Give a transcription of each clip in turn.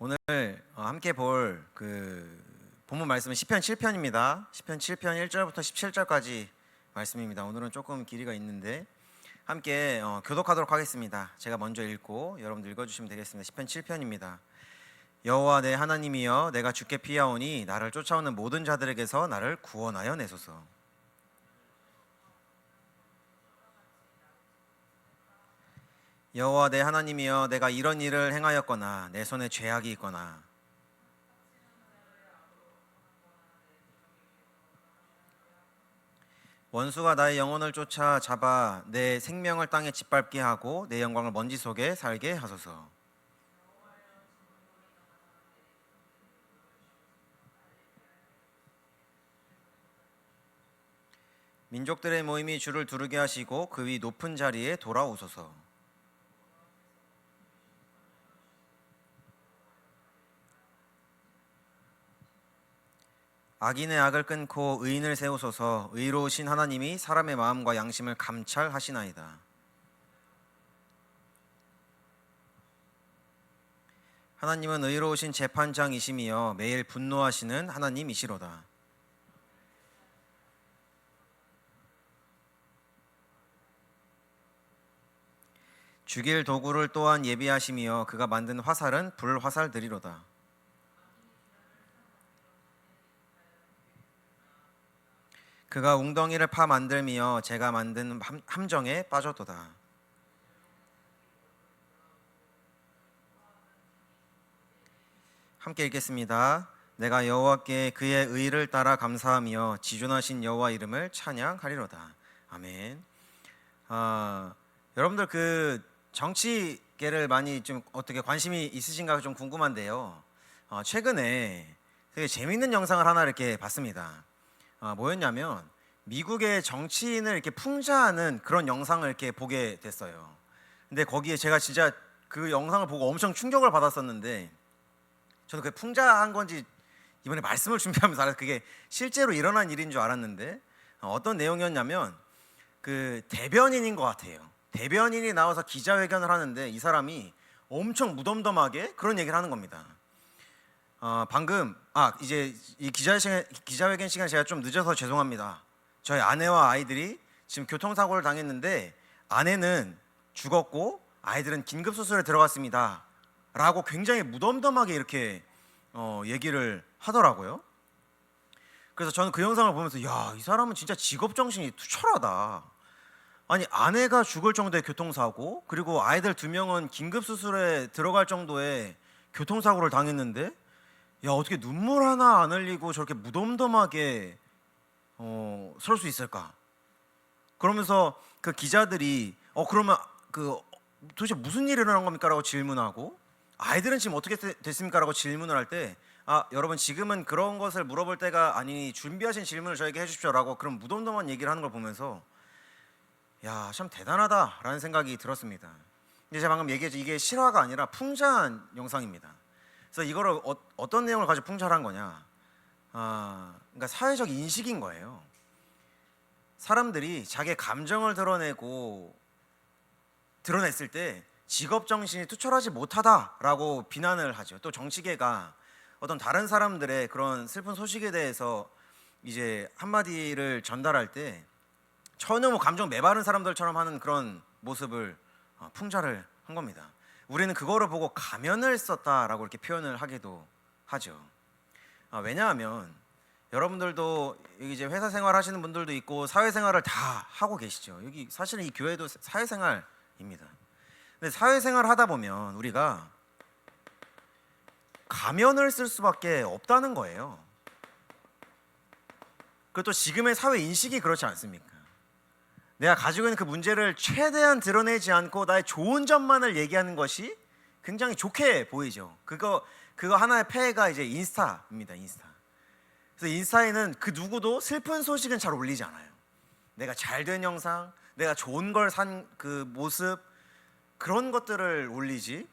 오늘 함께 볼 그 본문 말씀은 시편 7편입니다. 시편 7편 1절부터 17절까지 말씀입니다. 오늘은 조금 길이가 있는데 함께 교독하도록 하겠습니다. 제가 먼저 읽고 여러분들 읽어주시면 되겠습니다. 시편 7편입니다. 여호와 내 하나님이여, 내가 주께 피하오니 나를 쫓아오는 모든 자들에게서 나를 구원하여 내소서. 여호와 내 하나님이여, 내가 이런 일을 행하였거나 내 손에 죄악이 있거나 원수가 나의 영혼을 쫓아 잡아 내 생명을 땅에 짓밟게 하고 내 영광을 먼지 속에 살게 하소서. 민족들의 모임이 주를 두르게 하시고 그 위 높은 자리에 돌아오소서. 악인의 악을 끊고 의인을 세우소서. 의로우신 하나님이 사람의 마음과 양심을 감찰하시나이다. 하나님은 의로우신 재판장이시며 매일 분노하시는 하나님이시로다. 죽일 도구를 또한 예비하시며 그가 만든 화살은 불화살들이로다. 그가 웅덩이를 파 만들며 제가 만든 함정에 빠졌도다. 함께 읽겠습니다. 내가 여호와께 그의 의를 따라 감사하며 지존하신 여호와 이름을 찬양하리로다. 아멘. 여러분들 그 정치계를 많이 좀 어떻게 관심이 있으신가 좀 궁금한데요. 최근에 되게 재밌는 영상을 하나 이렇게 봤습니다. 뭐였냐면 미국의 정치인을 이렇게 풍자하는 그런 영상을 이렇게 보게 됐어요. 근데 거기에 제가 진짜 그 영상을 보고 엄청 충격을 받았었는데, 저도 그 풍자한 건지 이번에 말씀을 준비하면서 알아서 그게 실제로 일어난 일인 줄 알았는데, 어떤 내용이었냐면 그 대변인인 것 같아요. 대변인이 나와서 기자회견을 하는데 이 사람이 엄청 무덤덤하게 그런 얘기를 하는 겁니다. 방금 이제 이 기자회견 시간 제가 좀 늦어서 죄송합니다. 저희 아내와 아이들이 지금 교통사고를 당했는데 아내는 죽었고 아이들은 긴급수술에 들어갔습니다 라고 굉장히 무덤덤하게 이렇게 얘기를 하더라고요. 그래서 저는 그 영상을 보면서 야, 이 사람은 진짜 직업정신이 투철하다. 아니, 아내가 죽을 정도의 교통사고, 그리고 아이들 2명은 긴급수술에 들어갈 정도의 교통사고를 당했는데, 야, 어떻게 눈물 하나 안 흘리고 저렇게 무덤덤하게 설 수 있을까? 그러면서 그 기자들이 그러면 그 도대체 무슨 일이 일어난 겁니까? 라고 질문하고, 아이들은 지금 어떻게 됐습니까? 라고 질문을 할 때, 여러분 지금은 그런 것을 물어볼 때가 아니니 준비하신 질문을 저에게 해주십시오 라고 그런 무덤덤한 얘기를 하는 걸 보면서 야, 참 대단하다 라는 생각이 들었습니다. 근데 제가 방금 얘기했죠. 이게 실화가 아니라 풍자한 영상입니다. 그래서 이거를 어떤 내용을 가지고 풍자한 거냐, 그러니까 사회적 인식인 거예요. 사람들이 자기의 감정을 드러냈을 때 직업정신이 투철하지 못하다라고 비난을 하죠. 또 정치계가 어떤 다른 사람들의 그런 슬픈 소식에 대해서 이제 한마디를 전달할 때 전혀 감정 메마른 사람들처럼 하는 그런 모습을 풍자를 한 겁니다. 우리는 그거를 보고 가면을 썼다라고 이렇게 표현을 하기도 하죠. 왜냐하면 여러분들도 여기 이제 회사 생활 하시는 분들도 있고 사회생활을 다 하고 계시죠. 여기 사실은 이 교회도 사회생활입니다. 근데 사회생활 하다 보면 우리가 가면을 쓸 수밖에 없다는 거예요. 그것도 지금의 사회 인식이 그렇지 않습니까? 내가 가지고 있는 그 문제를 최대한 드러내지 않고 나의 좋은 점만을 얘기하는 것이 굉장히 좋게 보이죠. 그거 하나의 폐해가 이제 인스타입니다. 인스타. 그래서 인스타에는 그 누구도 슬픈 소식은 잘 올리지 않아요. 내가 잘된 영상, 내가 좋은 걸 산 그 모습, 그런 것들을 올리지.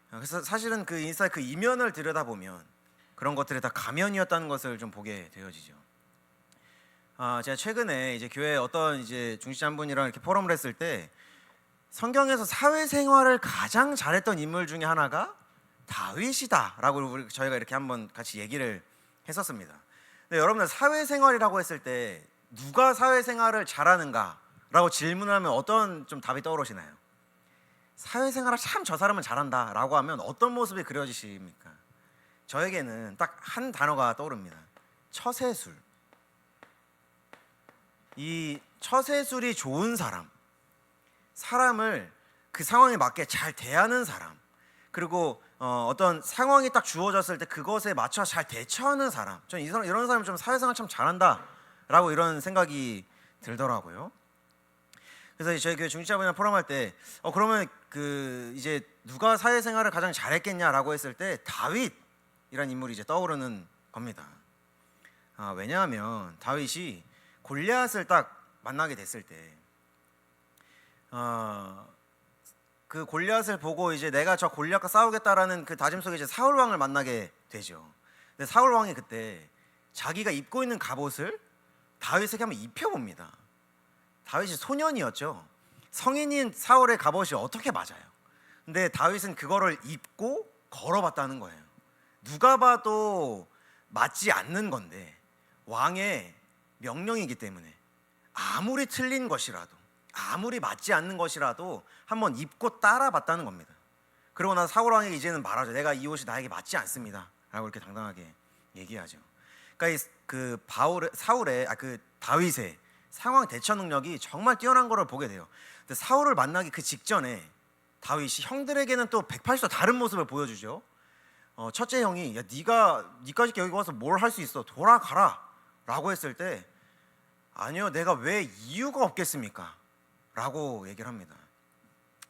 그래서 사실은 그 인스타의 그 이면을 들여다보면 그런 것들이 다 가면이었다는 것을 좀 보게 되어지죠. 제가 최근에 이제 교회 어떤 이제 중직자 한 분이랑 이렇게 포럼을 했을 때 성경에서 사회생활을 가장 잘했던 인물 중에 하나가 다윗이다라고 저희가 이렇게 한번 같이 얘기를 했었습니다. 근데 여러분들 사회생활이라고 했을 때 누가 사회생활을 잘하는가라고 질문을 하면 어떤 좀 답이 떠오르시나요? 사회생활을 참 저 사람은 잘한다라고 하면 어떤 모습이 그려지십니까? 저에게는 딱 한 단어가 떠오릅니다. 처세술. 이 처세술이 좋은 사람, 사람을 그 상황에 맞게 잘 대하는 사람, 그리고 어떤 상황이 딱 주어졌을 때 그것에 맞춰 잘 대처하는 사람, 저는 이런 사람이 좀 사회생활 참 잘한다라고 이런 생각이 들더라고요. 그래서 저희 교회 중지자분이나 포럼할 때 그러면 그 이제 누가 사회생활을 가장 잘했겠냐라고 했을 때 다윗이라는 인물이 이제 떠오르는 겁니다. 왜냐하면 다윗이 골리앗을 딱 만나게 됐을 때 그 골리앗을 보고 이제 내가 저 골리앗과 싸우겠다라는 그 다짐 속에 이제 사울 왕을 만나게 되죠. 근데 사울 왕이 그때 자기가 입고 있는 갑옷을 다윗에게 한번 입혀봅니다. 다윗이 소년이었죠. 성인인 사울의 갑옷이 어떻게 맞아요? 근데 다윗은 그거를 입고 걸어봤다는 거예요. 누가 봐도 맞지 않는 건데 왕의 명령이기 때문에 아무리 틀린 것이라도 아무리 맞지 않는 것이라도 한번 입고 따라봤다는 겁니다. 그러고 나서 사울 왕에게 이제는 말하죠. 내가 이 옷이 나에게 맞지 않습니다 라고 이렇게 당당하게 얘기하죠. 그러니까 그 다윗의 상황 대처 능력이 정말 뛰어난 것을 보게 돼요. 근데 사울을 만나기 그 직전에 다윗이 형들에게는 또 180도 다른 모습을 보여주죠. 첫째 형이 야 니까지 여기 와서 뭘 할 수 있어, 돌아가라 라고 했을 때 아니요, 내가 왜 이유가 없겠습니까 라고 얘기를 합니다.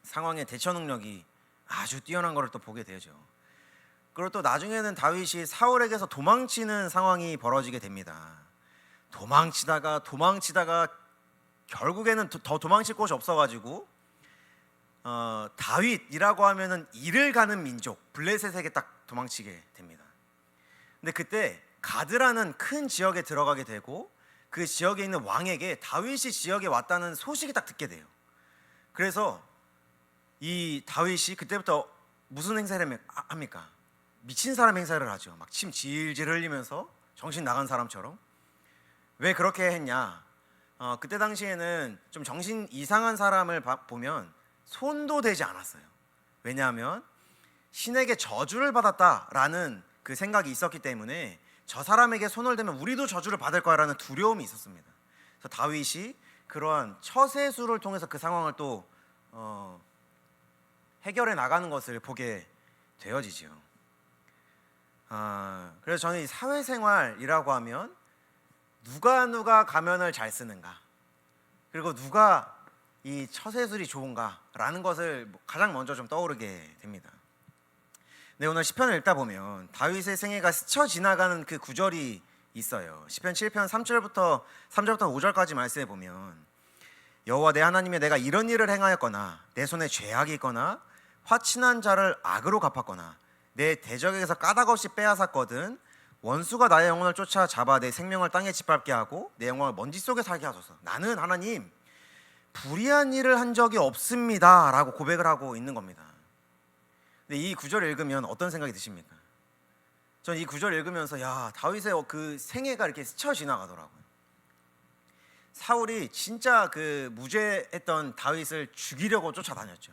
상황의 대처 능력이 아주 뛰어난 것을 또 보게 되죠. 그리고 또 나중에는 다윗이 사울에게서 도망치는 상황이 벌어지게 됩니다. 도망치다가 결국에는 더 도망칠 곳이 없어가지고 다윗이라고 하면은 일을 가는 민족 블레셋에게 딱 도망치게 됩니다. 근데 그때 가드라는 큰 지역에 들어가게 되고 그 지역에 있는 왕에게 다윗이 지역에 왔다는 소식이 딱 듣게 돼요. 그래서 이 다윗이 그때부터 무슨 행사를 합니까? 미친 사람 행사를 하죠. 막 침 질질 흘리면서 정신 나간 사람처럼. 왜 그렇게 했냐? 그때 당시에는 좀 정신 이상한 사람을 보면 손도 대지 않았어요. 왜냐하면 신에게 저주를 받았다라는 그 생각이 있었기 때문에 저 사람에게 손을 대면 우리도 저주를 받을 거야라는 두려움이 있었습니다. 그래서 다윗이 그러한 처세술을 통해서 그 상황을 또 해결해 나가는 것을 보게 되어지죠. 그래서 저는 이 사회생활이라고 하면 누가 가면을 잘 쓰는가, 그리고 누가 이 처세술이 좋은가라는 것을 가장 먼저 좀 떠오르게 됩니다. 네, 오늘 시편을 읽다 보면 다윗의 생애가 스쳐 지나가는 그 구절이 있어요. 시편 7편 3절부터 5절까지 말씀해 보면 여호와 내 하나님이 내가 이런 일을 행하였거나 내 손에 죄악이 있거나 화친한 자를 악으로 갚았거나 내 대적에게서 까닭없이 빼앗았거든 원수가 나의 영혼을 쫓아 잡아 내 생명을 땅에 짓밟게 하고 내 영혼을 먼지 속에 살게 하소서. 나는 하나님 불의한 일을 한 적이 없습니다 라고 고백을 하고 있는 겁니다. 근데 이 구절을 읽으면 어떤 생각이 드십니까? 전 이 구절을 읽으면서 야, 다윗의 그 생애가 이렇게 스쳐 지나가더라고요. 사울이 진짜 그 무죄했던 다윗을 죽이려고 쫓아다녔죠.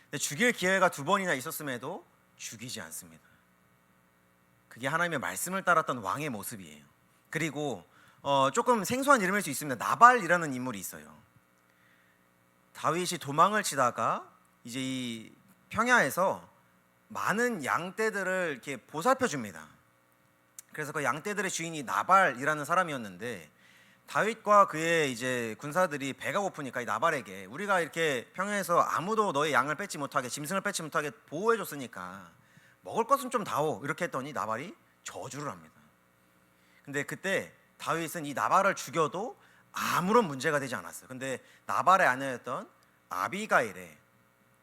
근데 죽일 기회가 2번이나 있었음에도 죽이지 않습니다. 그게 하나님의 말씀을 따랐던 왕의 모습이에요. 그리고 조금 생소한 이름일 수 있습니다. 나발이라는 인물이 있어요. 다윗이 도망을 치다가 이제 이 평야에서 많은 양떼들을 이렇게 보살펴 줍니다. 그래서 그 양떼들의 주인이 나발이라는 사람이었는데 다윗과 그의 이제 군사들이 배가 고프니까 이 나발에게 우리가 이렇게 평야에서 아무도 너의 양을 뺏지 못하게, 짐승을 뺏지 못하게 보호해 줬으니까 먹을 것은 좀 다오 이렇게 했더니 나발이 저주를 합니다. 근데 그때 다윗은 이 나발을 죽여도 아무런 문제가 되지 않았어요. 근데 나발의 아내였던 아비가일의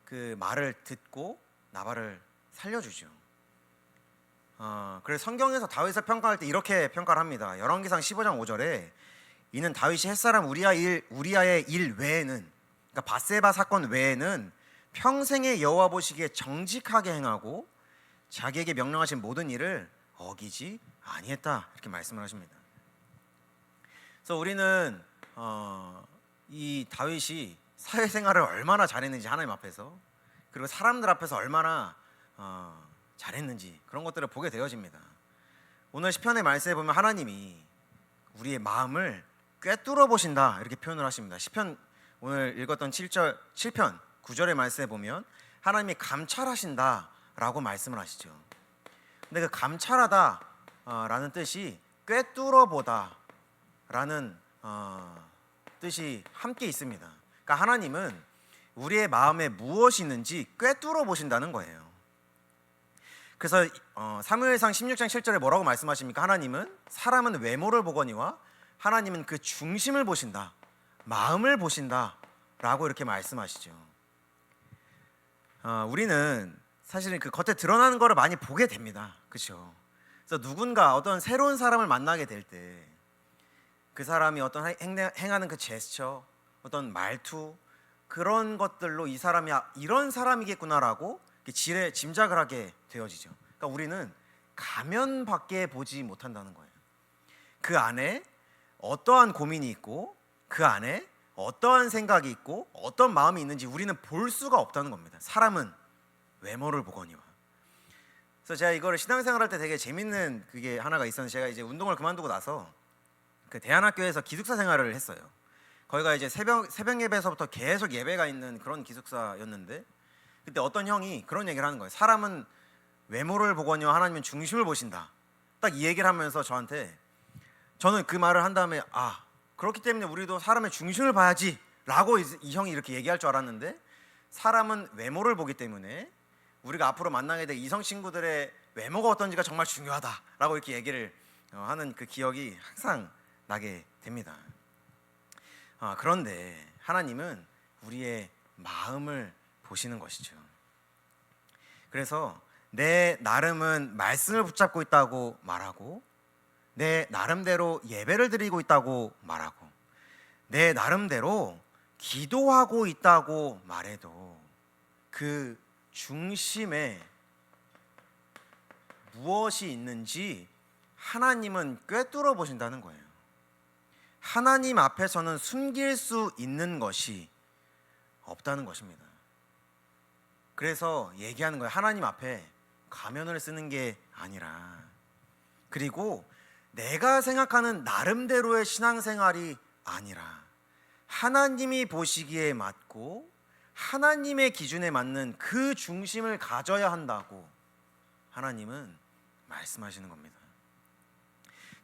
그 말을 듣고 나발을 살려주죠. 그래서 성경에서 다윗을 평가할 때 이렇게 평가를 합니다. 열왕기상 15장 5절에 이는 다윗이 햇사람 우리아의 일 외에는, 그러니까 밧세바 사건 외에는 평생에 여호와 보시기에 정직하게 행하고 자기에게 명령하신 모든 일을 어기지 아니했다 이렇게 말씀을 하십니다. 그래서 우리는 이 다윗이 사회생활을 얼마나 잘했는지 하나님 앞에서, 그리고 사람들 앞에서 얼마나 잘했는지 그런 것들을 보게 되어집니다. 오늘 시편의 말씀에 보면 하나님이 우리의 마음을 꿰뚫어 보신다 이렇게 표현을 하십니다. 시편 오늘 읽었던 7편 9절의 말씀에 보면 하나님이 감찰하신다라고 말씀을 하시죠. 근데 그 감찰하다 라는 뜻이 꿰뚫어 보다 라는 뜻이 함께 있습니다. 그러니까 하나님은 우리의 마음에 무엇이 있는지 꿰뚫어 보신다는 거예요. 그래서 사무엘상 16장 7절에 뭐라고 말씀하십니까? 하나님은 사람은 외모를 보거니와 하나님은 그 중심을 보신다, 마음을 보신다 라고 이렇게 말씀하시죠. 우리는 사실은 그 겉에 드러나는 거를 많이 보게 됩니다. 그렇죠? 그래서 누군가 어떤 새로운 사람을 만나게 될 때 그 사람이 어떤 행하는 그 제스처, 어떤 말투, 그런 것들로 이 사람이 이런 사람이겠구나라고 짐작을 하게 되어지죠. 그러니까 우리는 가면밖에 보지 못한다는 거예요. 그 안에 어떠한 고민이 있고 그 안에 어떠한 생각이 있고 어떤 마음이 있는지 우리는 볼 수가 없다는 겁니다. 사람은 외모를 보거니와. 그래서 제가 이거를 신앙생활할 때 되게 재밌는 그게 하나가 있었는데, 제가 이제 운동을 그만두고 나서 그 대안학교에서 기숙사 생활을 했어요. 거기가 이제 새벽 예배에서부터 계속 예배가 있는 그런 기숙사였는데, 그때 어떤 형이 그런 얘기를 하는 거예요. 사람은 외모를 보거니와 하나님은 중심을 보신다. 딱 이 얘기를 하면서 저는 그 말을 한 다음에 그렇기 때문에 우리도 사람의 중심을 봐야지 라고 이 형이 이렇게 얘기할 줄 알았는데, 사람은 외모를 보기 때문에 우리가 앞으로 만나게 될 이성 친구들의 외모가 어떤지가 정말 중요하다라고 이렇게 얘기를 하는 그 기억이 항상 나게 됩니다. 그런데 하나님은 우리의 마음을 보시는 것이죠. 그래서 내 나름은 말씀을 붙잡고 있다고 말하고, 내 나름대로 예배를 드리고 있다고 말하고, 내 나름대로 기도하고 있다고 말해도 그 중심에 무엇이 있는지 하나님은 꿰뚫어 보신다는 거예요. 하나님 앞에서는 숨길 수 있는 것이 없다는 것입니다. 그래서 얘기하는 거예요. 하나님 앞에 가면을 쓰는 게 아니라, 그리고 내가 생각하는 나름대로의 신앙생활이 아니라 하나님이 보시기에 맞고 하나님의 기준에 맞는 그 중심을 가져야 한다고 하나님은 말씀하시는 겁니다.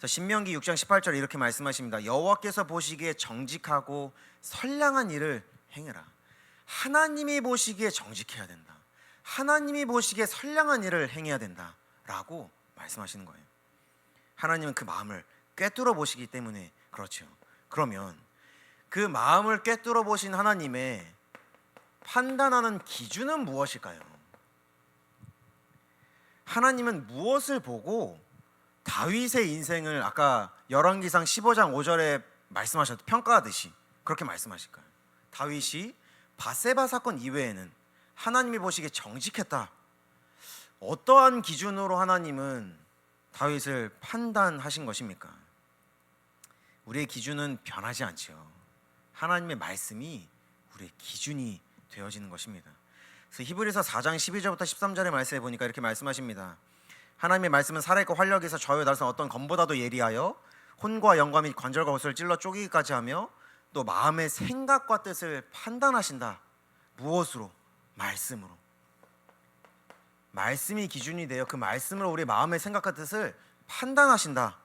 신명기 6장 18절에 이렇게 말씀하십니다. 여호와께서 보시기에 정직하고 선량한 일을 행해라. 하나님이 보시기에 정직해야 된다, 하나님이 보시기에 선량한 일을 행해야 된다 라고 말씀하시는 거예요. 하나님은 그 마음을 꿰뚫어 보시기 때문에 그렇죠. 그러면 그 마음을 꿰뚫어 보신 하나님의 판단하는 기준은 무엇일까요? 하나님은 무엇을 보고 다윗의 인생을 아까 열왕기상 15장 5절에 말씀하셨던 평가하듯이 그렇게 말씀하실까요? 다윗이 밧세바 사건 이외에는 하나님이 보시기에 정직했다. 어떠한 기준으로 하나님은 다윗을 판단하신 것입니까? 우리의 기준은 변하지 않죠. 하나님의 말씀이 우리의 기준이 되어지는 것입니다. 그래서 히브리서 4장 12절부터 13절의 말씀에 보니까 이렇게 말씀하십니다. 하나님의 말씀은 살아있고 활력이 있어 저요 날선 어떤 검보다도 예리하여 혼과 영과 및 관절과 옷을 찔러 쪼개기까지 하며 또 마음의 생각과 뜻을 판단하신다. 무엇으로? 말씀으로. 말씀이 기준이 되어 그 말씀으로 우리 마음의 생각과 뜻을 판단하신다.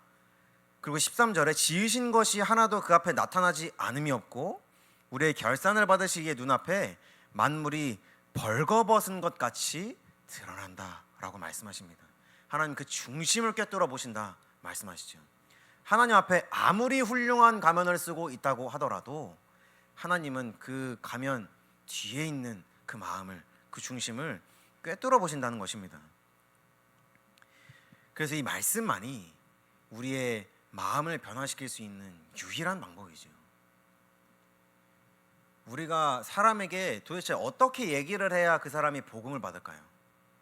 그리고 13절에 지으신 것이 하나도 그 앞에 나타나지 않음이 없고 우리의 결산을 받으시기에 눈앞에 만물이 벌거벗은 것 같이 드러난다 라고 말씀하십니다. 하나님 그 중심을 꿰뚫어 보신다 말씀하시죠. 하나님 앞에 아무리 훌륭한 가면을 쓰고 있다고 하더라도 하나님은 그 가면 뒤에 있는 그 마음을, 그 중심을 꿰뚫어 보신다는 것입니다. 그래서 이 말씀만이 우리의 마음을 변화시킬 수 있는 유일한 방법이죠. 우리가 사람에게 도대체 어떻게 얘기를 해야 그 사람이 복음을 받을까요?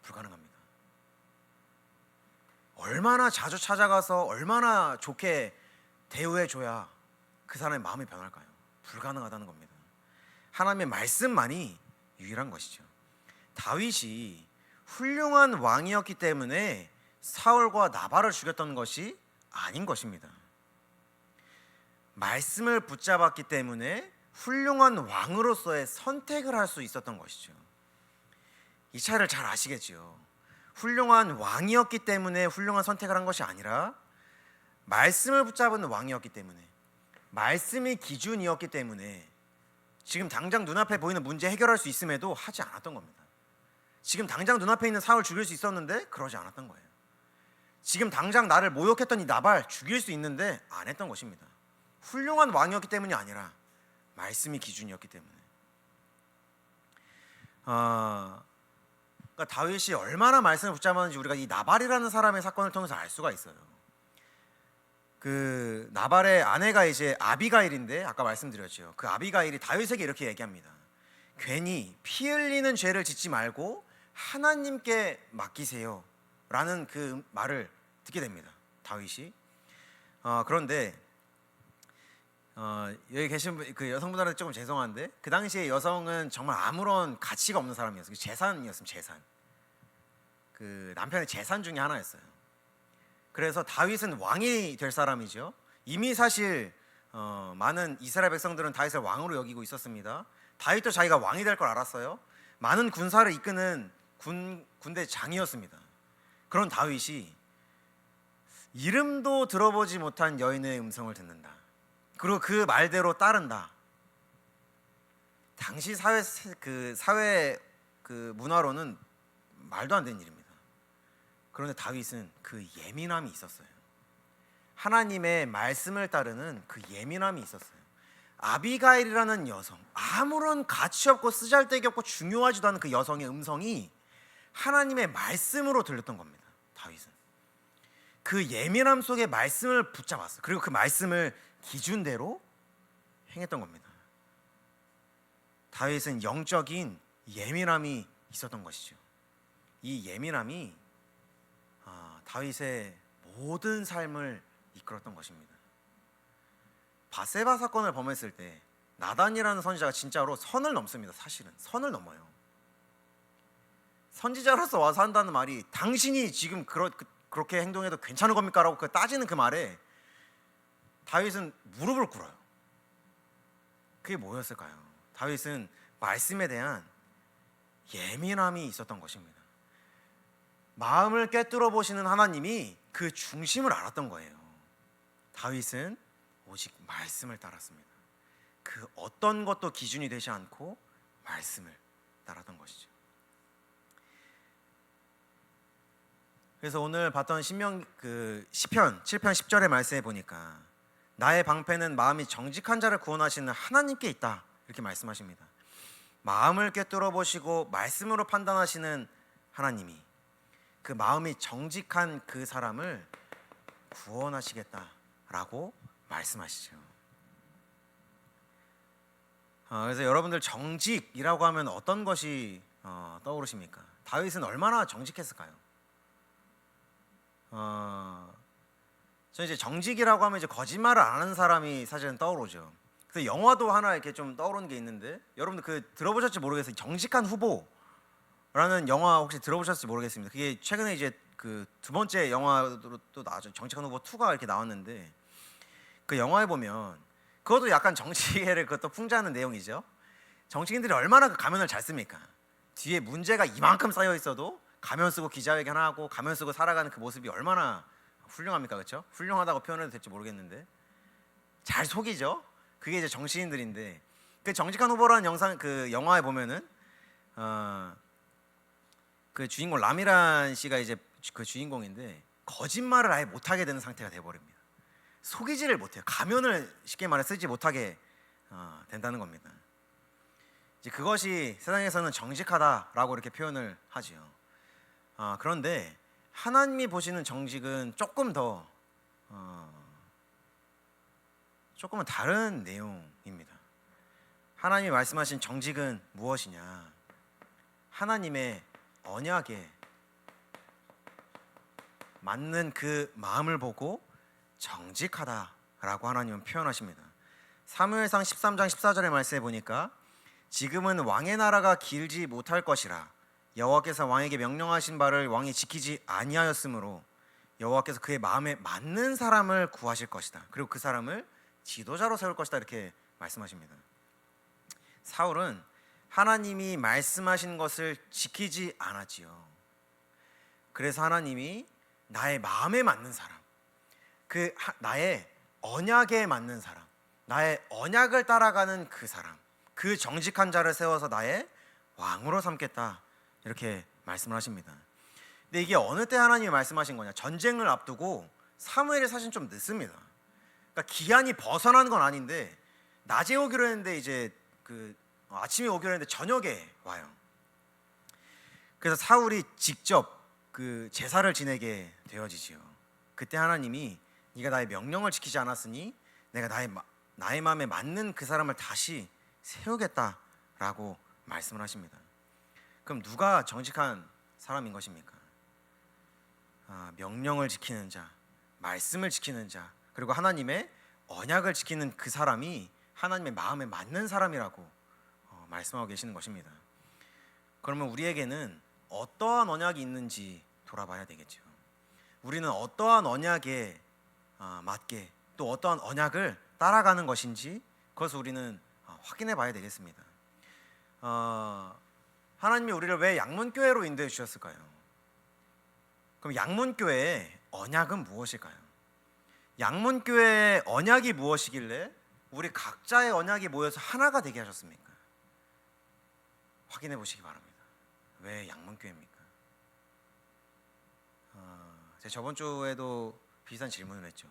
불가능합니다. 얼마나 자주 찾아가서 얼마나 좋게 대우해줘야 그 사람의 마음이 변할까요? 불가능하다는 겁니다. 하나님의 말씀만이 유일한 것이죠. 다윗이 훌륭한 왕이었기 때문에 사울과 나발을 죽였던 것이 아닌 것입니다. 말씀을 붙잡았기 때문에 훌륭한 왕으로서의 선택을 할 수 있었던 것이죠. 이 차이를 잘 아시겠지요. 훌륭한 왕이었기 때문에 훌륭한 선택을 한 것이 아니라 말씀을 붙잡은 왕이었기 때문에, 말씀이 기준이었기 때문에 지금 당장 눈앞에 보이는 문제 해결할 수 있음에도 하지 않았던 겁니다. 지금 당장 눈앞에 있는 사울 죽일 수 있었는데 그러지 않았던 거예요. 지금 당장 나를 모욕했던 이 나발 죽일 수 있는데 안 했던 것입니다. 훌륭한 왕이었기 때문이 아니라 말씀이 기준이었기 때문에. 그러니까 다윗이 얼마나 말씀을 붙잡았는지 우리가 이 나발이라는 사람의 사건을 통해서 알 수가 있어요. 그 나발의 아내가 이제 아비가일인데, 아까 말씀드렸죠. 그 아비가일이 다윗에게 이렇게 얘기합니다. 괜히 피 흘리는 죄를 짓지 말고 하나님께 맡기세요 라는 그 말을 듣게 됩니다, 다윗이. 그런데 여기 계신 그 여성분들한테 조금 죄송한데, 그 당시에 여성은 정말 아무런 가치가 없는 사람이었어요. 재산이었습니다. 재산. 그 남편의 재산 중에 하나였어요. 그래서 다윗은 왕이 될 사람이죠. 이미 사실 많은 이스라엘 백성들은 다윗을 왕으로 여기고 있었습니다. 다윗도 자기가 왕이 될 걸 알았어요. 많은 군사를 이끄는 군대 장이었습니다. 그런 다윗이 이름도 들어보지 못한 여인의 음성을 듣는다. 그리고 그 말대로 따른다. 당시 사회 그 문화로는 말도 안 되는 일입니다. 그런데 다윗은 그 예민함이 있었어요. 하나님의 말씀을 따르는 그 예민함이 있었어요. 아비가일이라는 여성, 아무런 가치 없고 쓰잘데기 없고 중요하지도 않은 그 여성의 음성이 하나님의 말씀으로 들렸던 겁니다. 다윗은 그 예민함 속에 말씀을 붙잡았어요. 그리고 그 말씀을 기준대로 행했던 겁니다. 다윗은 영적인 예민함이 있었던 것이죠. 이 예민함이 다윗의 모든 삶을 이끌었던 것입니다. 바세바 사건을 범했을 때 나단이라는 선지자가 진짜로 선을 넘습니다. 사실은 선을 넘어요. 선지자로서 와서 한다는 말이 당신이 지금 그렇게 행동해도 괜찮은 겁니까? 라고 따지는 그 말에 다윗은 무릎을 꿇어요. 그게 뭐였을까요? 다윗은 말씀에 대한 예민함이 있었던 것입니다. 마음을 꿰뚫어 보시는 하나님이 그 중심을 알았던 거예요. 다윗은 오직 말씀을 따랐습니다. 그 어떤 것도 기준이 되지 않고 말씀을 따랐던 것이죠. 그래서 오늘 봤던 시편 7편 10절의 말씀에 보니까 나의 방패는 마음이 정직한 자를 구원하시는 하나님께 있다, 이렇게 말씀하십니다. 마음을 꿰뚫어 보시고 말씀으로 판단하시는 하나님이 그 마음이 정직한 그 사람을 구원하시겠다라고 말씀하시죠. 그래서 여러분들 정직이라고 하면 어떤 것이 떠오르십니까? 다윗은 얼마나 정직했을까요? 저는 이제 정직이라고 하면 이제 거짓말을 안 하는 사람이 사실은 떠오르죠. 그래서 영화도 하나 이렇게 좀 떠오르는 게 있는데, 여러분들 들어보셨지 모르겠어요. 정직한 후보라는 영화 혹시 들어보셨을지 모르겠습니다. 그게 최근에 이제 그 두 번째 영화로 또 나왔죠. 정직한 후보 2가 이렇게 나왔는데, 그 영화에 보면 그것도 약간 정치계를 그것도 풍자하는 내용이죠. 정치인들이 얼마나 그 가면을 잘 씁니까? 뒤에 문제가 이만큼 쌓여 있어도 가면 쓰고 기자회견하고 가면 쓰고 살아가는 그 모습이 얼마나 훌륭합니까? 그렇죠? 훌륭하다고 표현해도 될지 모르겠는데 잘 속이죠. 그게 이제 정치인들인데, 그 정직한 후보라는 그 영화에 보면은 그 주인공 라미란 씨가 이제 그 주인공인데 거짓말을 아예 못하게 되는 상태가 돼버립니다. 속이지를 못해요. 가면을 쉽게 말해 쓰지 못하게 된다는 겁니다. 이제 그것이 세상에서는 정직하다라고 이렇게 표현을 하지요. 그런데 하나님이 보시는 정직은 조금은 다른 내용입니다. 하나님이 말씀하신 정직은 무엇이냐? 하나님의 언약에 맞는 그 마음을 보고 정직하다라고 하나님은 표현하십니다. 사무엘상 13장 14절의 말씀에 보니까 지금은 왕의 나라가 길지 못할 것이라 여호와께서 왕에게 명령하신 바를 왕이 지키지 아니하였으므로 여호와께서 그의 마음에 맞는 사람을 구하실 것이다. 그리고 그 사람을 지도자로 세울 것이다. 이렇게 말씀하십니다. 사울은 하나님이 말씀하신 것을 지키지 않았지요. 그래서 하나님이 나의 마음에 맞는 사람, 나의 언약에 맞는 사람, 나의 언약을 따라가는 그 사람, 그 정직한 자를 세워서 나의 왕으로 삼겠다, 이렇게 말씀을 하십니다. 근데 이게 어느 때 하나님이 말씀하신 거냐? 전쟁을 앞두고 사무엘이 사실 좀 늦습니다. 그러니까 기한이 벗어난 건 아닌데 낮에 오기로 했는데 이제 아침에 오기로 했는데 저녁에 와요. 그래서 사울이 직접 그 제사를 지내게 되어지지요. 그때 하나님이 네가 나의 명령을 지키지 않았으니 내가 나의 마음에 맞는 그 사람을 다시 세우겠다라고 말씀을 하십니다. 그럼 누가 정직한 사람인 것입니까? 명령을 지키는 자, 말씀을 지키는 자, 그리고 하나님의 언약을 지키는 그 사람이 하나님의 마음에 맞는 사람이라고 말씀하고 계시는 것입니다. 그러면 우리에게는 어떠한 언약이 있는지 돌아봐야 되겠죠. 우리는 어떠한 언약에 맞게 또 어떠한 언약을 따라가는 것인지 그것을 우리는 확인해 봐야 되겠습니다. 하나님이 우리를 왜 양문교회로 인도해 주셨을까요? 그럼 양문교회의 언약은 무엇일까요? 양문교회의 언약이 무엇이길래 우리 각자의 언약이 모여서 하나가 되게 하셨습니까? 확인해 보시기 바랍니다. 왜 양문교회입니까? 제가 저번 주에도 비슷한 질문을 했죠.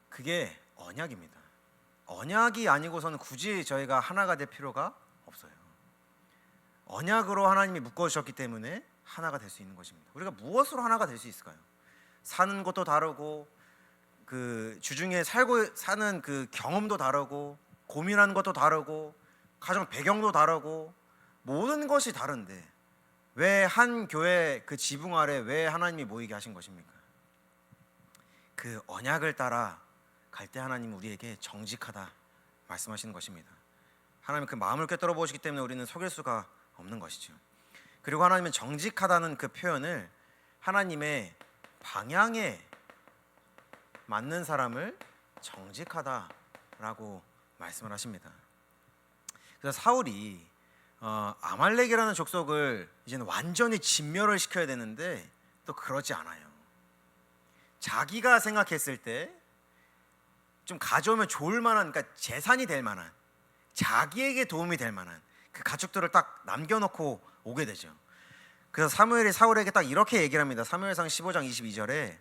그게 언약입니다. 언약이 아니고서는 굳이 저희가 하나가 될 필요가 없어요. 언약으로 하나님이 묶어주셨기 때문에 하나가 될 수 있는 것입니다. 우리가 무엇으로 하나가 될 수 있을까요? 사는 것도 다르고 그 주중에 사는 그 경험도 다르고 고민하는 것도 다르고 가정 배경도 다르고 모든 것이 다른데 왜 한 교회 그 지붕 아래 왜 하나님이 모이게 하신 것입니까? 그 언약을 따라 갈 때 하나님은 우리에게 정직하다 말씀하시는 것입니다. 하나님은 그 마음을 꿰뚫어 보시기 때문에 우리는 속일 수가 없는 것이죠. 그리고 하나님은 정직하다는 그 표현을 하나님의 방향에 맞는 사람을 정직하다라고 말씀을 하십니다. 그래서 사울이 아말렉이라는 족속을 이제는 완전히 진멸을 시켜야 되는데 또 그러지 않아요. 자기가 생각했을 때 좀 가져오면 좋을 만한, 그러니까 재산이 될 만한, 자기에게 도움이 될 만한 그 가축들을 딱 남겨놓고 오게 되죠. 그래서 사무엘이 사울에게 딱 이렇게 얘기를 합니다. 사무엘상 15장 22절에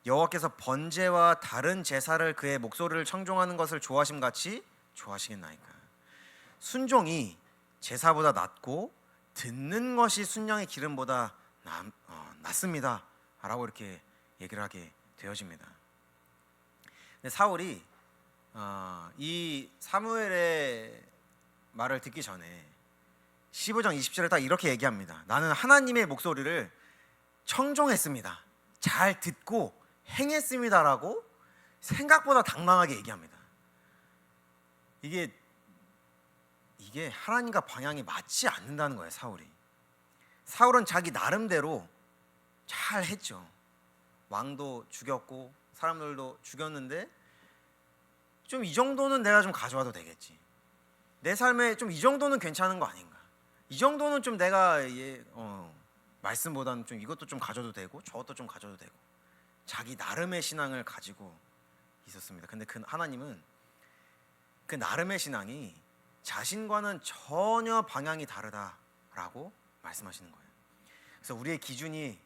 여호와께서 번제와 다른 제사를 그의 목소리를 청종하는 것을 좋아하심같이 좋아하시겠나이까. 순종이 제사보다 낫고 듣는 것이 순양의 기름보다 낫습니다 라고 이렇게 얘기를 하게 되어집니다. 근데 사울이 이 사무엘의 말을 듣기 전에 15장 20절에 딱 이렇게 얘기합니다. 나는 하나님의 목소리를 청종했습니다, 잘 듣고 행했습니다라고 생각보다 당당하게 얘기합니다. 이게 하나님과 방향이 맞지 않는다는 거예요. 사울은 자기 나름대로 잘 했죠. 왕도 죽였고 사람들도 죽였는데 좀 이 정도는 내가 좀 가져와도 되겠지, 내 삶에 좀 이 정도는 괜찮은 거 아닌가, 이 정도는 좀 내가 말씀보다는 좀 이것도 좀 가져도 되고 저것도 좀 가져도 되고 자기 나름의 신앙을 가지고 있었습니다. 근데 그 하나님은 그 나름의 신앙이 자신과는 전혀 방향이 다르다라고 말씀하시는 거예요. 그래서 우리의 기준이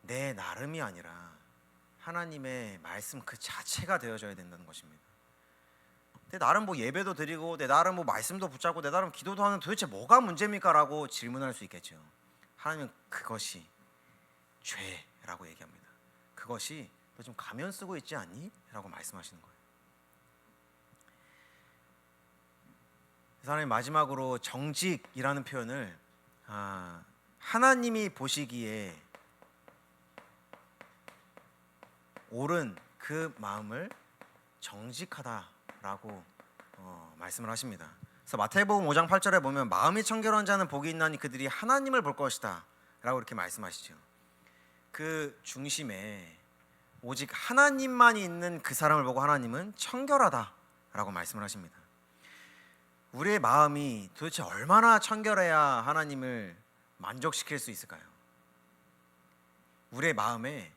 내 나름이 아니라 하나님의 말씀 그 자체가 되어져야 된다는 것입니다. 내 나름 뭐 예배도 드리고 내 나름 뭐 말씀도 붙잡고 내 나름 기도도 하는 도대체 뭐가 문제입니까? 라고 질문할 수 있겠죠. 하나님은 그것이 죄라고 얘기합니다. 그것이 너 좀 가면 쓰고 있지 않니? 라고 말씀하시는 거예요. 하나님 마지막으로 정직이라는 표현을 하나님이 보시기에 옳은 그 마음을 정직하다라고 말씀을 하십니다. 그래서 마태복음 5장 8절에 보면 마음이 청결한 자는 복이 있나니 그들이 하나님을 볼 것이다 라고 이렇게 말씀하시죠. 그 중심에 오직 하나님만이 있는 그 사람을 보고 하나님은 청결하다 라고 말씀을 하십니다. 우리의 마음이 도대체 얼마나 청결해야 하나님을 만족시킬 수 있을까요? 우리의 마음에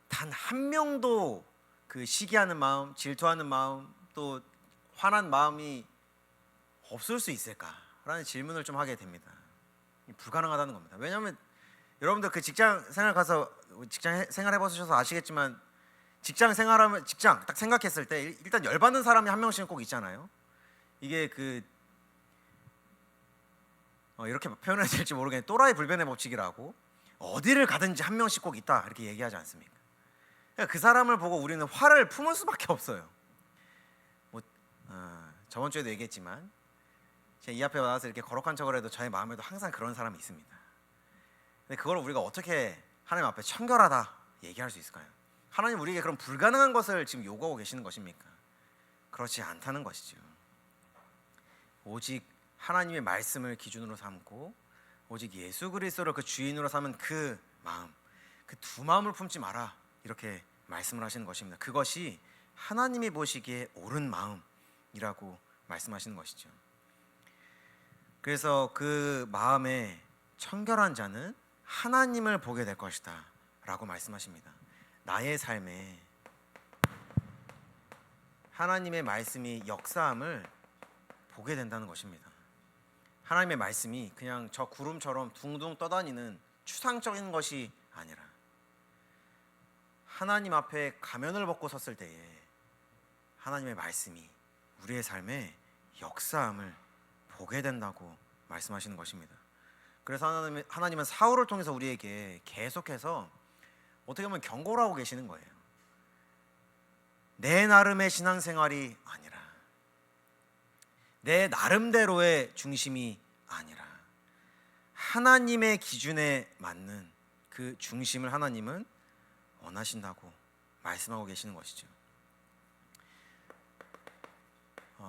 단 한 명도 그 시기하는 마음, 질투하는 마음, 또 화난 마음이 없을 수 있을까라는 질문을 좀 하게 됩니다. 불가능하다는 겁니다. 왜냐하면 여러분들 그 직장 생활 가서 직장 생활 해보셔서 아시겠지만 직장 생활하면 직장 딱 생각했을 때 일단 열받는 사람이 한 명씩은 꼭 있잖아요. 이게 그 이렇게 표현해야 될지 모르겠는데 또라이 불변의 법칙이라고 어디를 가든지 한 명씩 꼭 있다 이렇게 얘기하지 않습니까? 그러니까 그 사람을 보고 우리는 화를 품을 수밖에 없어요. 저번 주에도 얘기했지만 제 이 앞에 와서 이렇게 거룩한 척을 해도 저의 마음에도 항상 그런 사람이 있습니다. 근데 그걸 우리가 어떻게 하나님 앞에 청결하다 얘기할 수 있을까요? 하나님 우리에게 그런 불가능한 것을 지금 요구하고 계시는 것입니까? 그렇지 않다는 것이죠. 오직 하나님의 말씀을 기준으로 삼고 오직 예수 그리스도를 그 주인으로 삼은 그 마음, 그 두 마음을 품지 마라 이렇게 말씀을 하시는 것입니다. 그것이 하나님이 보시기에 옳은 마음이라고 말씀하시는 것이죠. 그래서 그 마음에 청결한 자는 하나님을 보게 될 것이다 라고 말씀하십니다. 나의 삶에 하나님의 말씀이 역사함을 보게 된다는 것입니다. 하나님의 말씀이 그냥 저 구름처럼 둥둥 떠다니는 추상적인 것이 아니라 하나님 앞에 가면을 벗고 섰을 때에 하나님의 말씀이 우리의 삶에 역사함을 보게 된다고 말씀하시는 것입니다. 그래서 하나님은 사울을 통해서 우리에게 계속해서 어떻게 보면 경고를 하고 계시는 거예요. 내 나름의 신앙생활이 아니라 내 나름대로의 중심이 아니라 하나님의 기준에 맞는 그 중심을 하나님은 원하신다고 말씀하고 계시는 것이죠.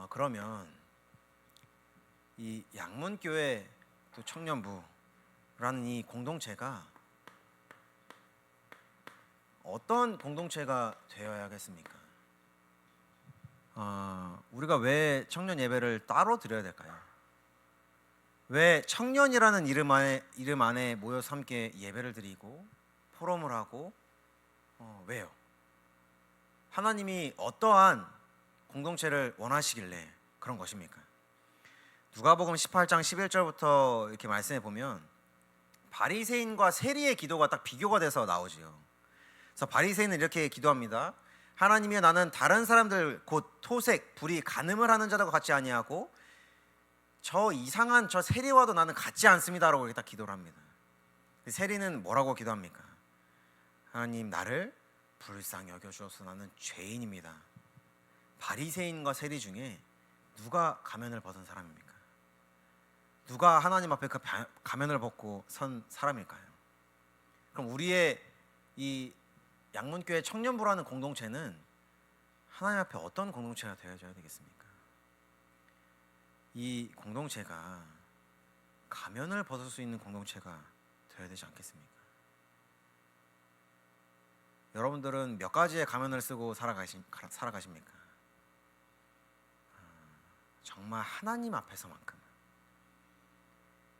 그러면 이 양문교회 또 청년부라는 이 공동체가 어떤 공동체가 되어야겠습니까? 우리가 왜 청년 예배를 따로 드려야 될까요? 왜 청년이라는 이름 안에 모여서 함께 예배를 드리고 포럼을 하고 왜요? 하나님이 어떠한 공동체를 원하시길래 그런 것입니까? 누가복음 18장 11절부터 이렇게 말씀해 보면 바리새인과 세리의 기도가 딱 비교가 돼서 나오지요. 그래서 바리새인은 이렇게 기도합니다. 하나님이여 나는 다른 사람들 곧 토색, 불의, 간음을 하는 자들과 같지 아니하고 저 이상한 저 세리와도 나는 같지 않습니다라고 이렇게 딱 기도를 합니다. 세리는 뭐라고 기도합니까? 하나님 나를 불쌍히 여겨주셔서 나는 죄인입니다. 바리새인과 세리 중에 누가 가면을 벗은 사람입니까? 누가 하나님 앞에 그 가면을 벗고 선 사람일까요? 그럼 우리의 이 양문교회 청년부라는 공동체는 하나님 앞에 어떤 공동체가 되어줘야 되겠습니까? 이 공동체가 가면을 벗을 수 있는 공동체가 되어야 되지 않겠습니까? 여러분들은 몇 가지의 가면을 쓰고 살아가십니까? 정말 하나님 앞에서만큼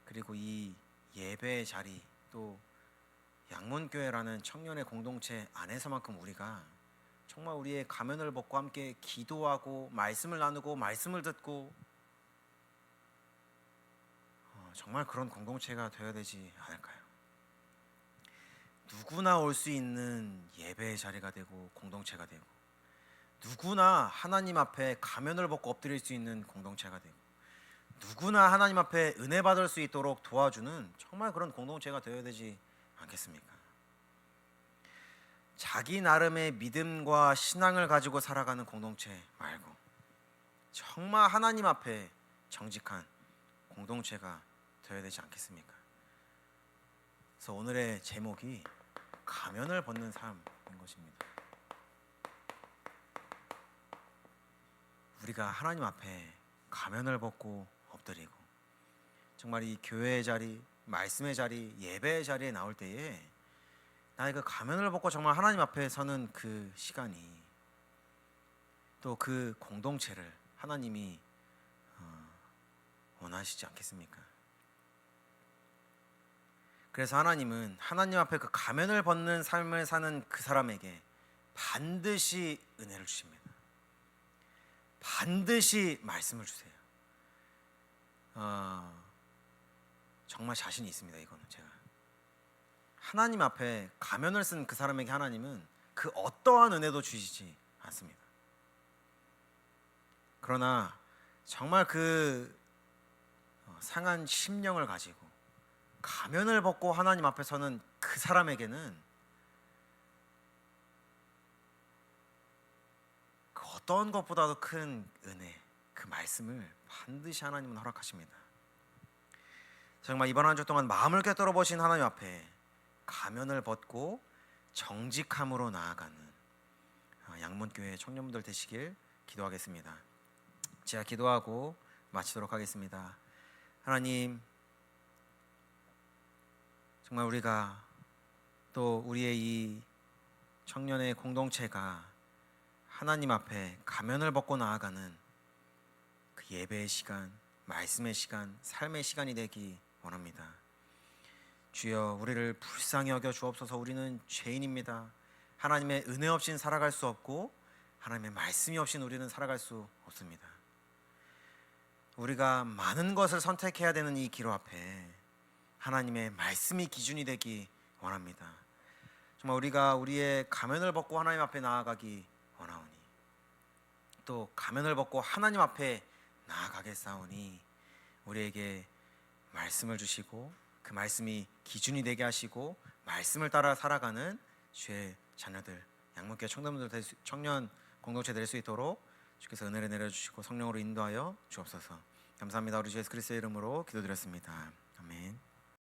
그리고 이 예배의 자리 또 양문교회라는 청년의 공동체 안에서만큼 우리가 정말 우리의 가면을 벗고 함께 기도하고 말씀을 나누고 말씀을 듣고 정말 그런 공동체가 되어야 되지 않을까요? 누구나 올 수 있는 예배의 자리가 되고 공동체가 되고 누구나 하나님 앞에 가면을 벗고 엎드릴 수 있는 공동체가 되고 누구나 하나님 앞에 은혜 받을 수 있도록 도와주는 정말 그런 공동체가 되어야 되지 않겠습니까? 자기 나름의 믿음과 신앙을 가지고 살아가는 공동체 말고 정말 하나님 앞에 정직한 공동체가 되어야 되지 않겠습니까? 그래서 오늘의 제목이 가면을 벗는 삶인 것입니다. 우리가 하나님 앞에 가면을 벗고 엎드리고 정말 이 교회의 자리, 말씀의 자리, 예배의 자리에 나올 때에 나의 그 가면을 벗고 정말 하나님 앞에 서는 그 시간이, 또 그 공동체를 하나님이 원하시지 않겠습니까? 그래서 하나님은 하나님 앞에 그 가면을 벗는 삶을 사는 그 사람에게 반드시 은혜를 주십니다. 반드시 말씀을 주세요. 정말 자신이 있습니다. 이거는 제가 하나님 앞에 가면을 쓴 그 사람에게 하나님은 그 어떠한 은혜도 주시지 않습니다. 그러나 정말 그 상한 심령을 가지고 가면을 벗고 하나님 앞에 서는 그 사람에게는 그 어떤 것보다도 큰 은혜, 그 말씀을 반드시 하나님은 허락하십니다. 정말 이번 한 주 동안 마음을 꿰뚫어 보신 하나님 앞에 가면을 벗고 정직함으로 나아가는 양문교회 청년분들 되시길 기도하겠습니다. 제가 기도하고 마치도록 하겠습니다. 하나님, 정말 우리가 또 우리의 이 청년의 공동체가 하나님 앞에 가면을 벗고 나아가는 그 예배의 시간, 말씀의 시간, 삶의 시간이 되기 원합니다. 주여, 우리를 불쌍히 여겨 주옵소서. 우리는 죄인입니다. 하나님의 은혜 없이는 살아갈 수 없고 하나님의 말씀이 없이는 우리는 살아갈 수 없습니다. 우리가 많은 것을 선택해야 되는 이 기로 앞에 하나님의 말씀이 기준이 되기 원합니다. 정말 우리가 우리의 가면을 벗고 하나님 앞에 나아가기 원하오니, 또 가면을 벗고 하나님 앞에 나아가겠사오니 우리에게 말씀을 주시고 그 말씀이 기준이 되게 하시고 말씀을 따라 살아가는 주의 자녀들, 양문교회 청년 공동체 될 수 있도록 주께서 은혜를 내려주시고 성령으로 인도하여 주옵소서. 감사합니다. 우리 주 예수 그리스도의 이름으로 기도드렸습니다. 아멘.